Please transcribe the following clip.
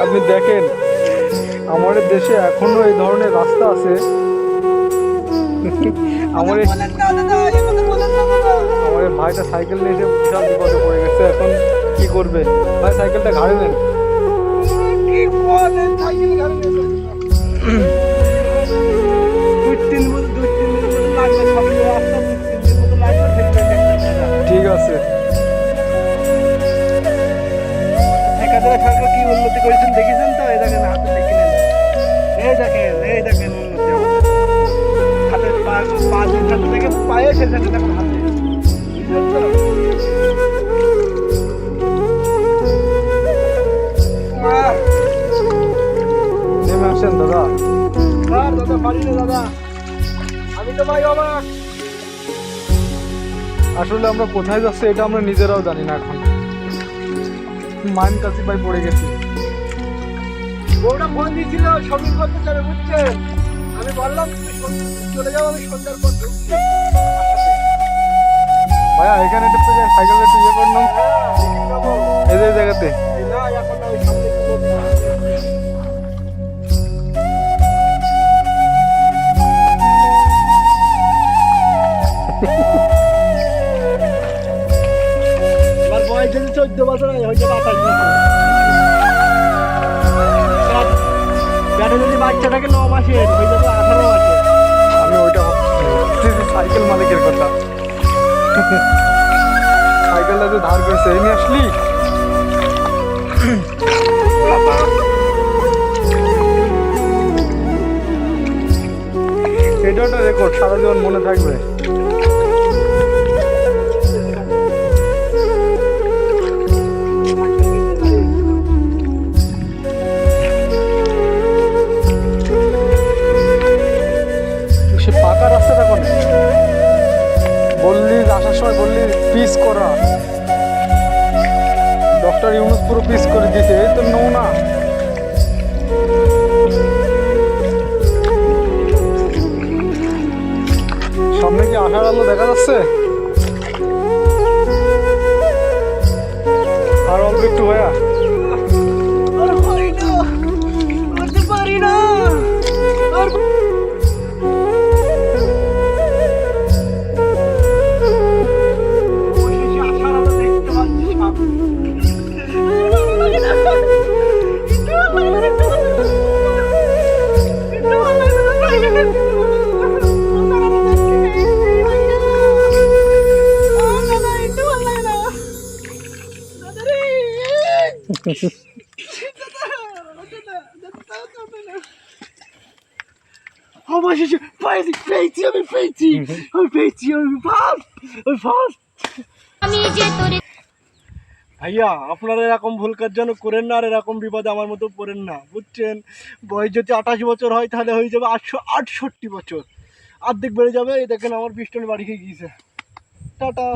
আপনি দেখেন আমাদের দেশে এখনো এই ধরনের রাস্তা আছে। আমার ভাইটা সাইকেল নিয়ে এসে বিশাল বিপদে পড়ে গেছে। এখন কি করবে ভাই? সাইকেলটা ঘাড়ে নেন। ঠিক আছে। সরকার কি উন্নতি করেছেন দেখেছেন তো? এই দেখেন হাতে দেখে নেন, এই দেখেন উন্নতি হাতের পা যেখান থেকে পায়ে সেখানে দেখেন হাতে। নেমে আসেন দাদা। দাদা পারি না দাদা, আমি তো ভাই অবাক। আসলে আমরা কোথায় যাচ্ছি এটা আমরা নিজেরাও জানি না। এখন মাইন কাছে ভাই পড়ে গেছি। বউটা ফোন দিয়েছিল শপিং করতে যাবে বুঝছেন, আমি বললাম তুমি চলে যাও, আমি সন্ধ্যার পর ঢুকছি। ভাইয়া এখানে একটু সাইকেলটা একটু ইয়ে করলাম এই জায়গাতে। না এখন না, ওই সামনে একটু বলবো। আমার বয়স যদি 14 বছর হয়, হয়তো 28 বছর। ব্যাটে যদি বাচ্চা থাকে 9 মাসের, হয়ে যাবে 18 মাসের। আমি ওইটা ভাবছি সাইকেল মালিকের কথা। সাইকেলটা তো ধার করেছে এই নিয়ে আসলি। এটা একটা রেকর্ড, সারা জীবন মনে থাকবে। সে পাকা রাস্তাটা কোন বললি? আসার সময় বললি পিস করা। ডক্টর ইউনুস পুরো পিস করে দিয়েছে। এই তো নমুনা। সামনে কি আসার আলো দেখা যাচ্ছে? আর অল্প একটু ভাইয়া। পারি না। অবশেষে পেয়েছি, আমি ফার্স্ট। ভাইয়া আপনারা এরকম ভুল কাজ যেন করেন না, আর এরকম বিপদে আমার মতো পড়েন না বুঝছেন। বয়স যদি 28 বছর হয় তাহলে হয়ে যাবে 68 বছর, অর্ধেক বেড়ে যাবে। এই দেখেন আমার পিস্টন বাড়ি খেয়ে গিয়েছে। টাটা।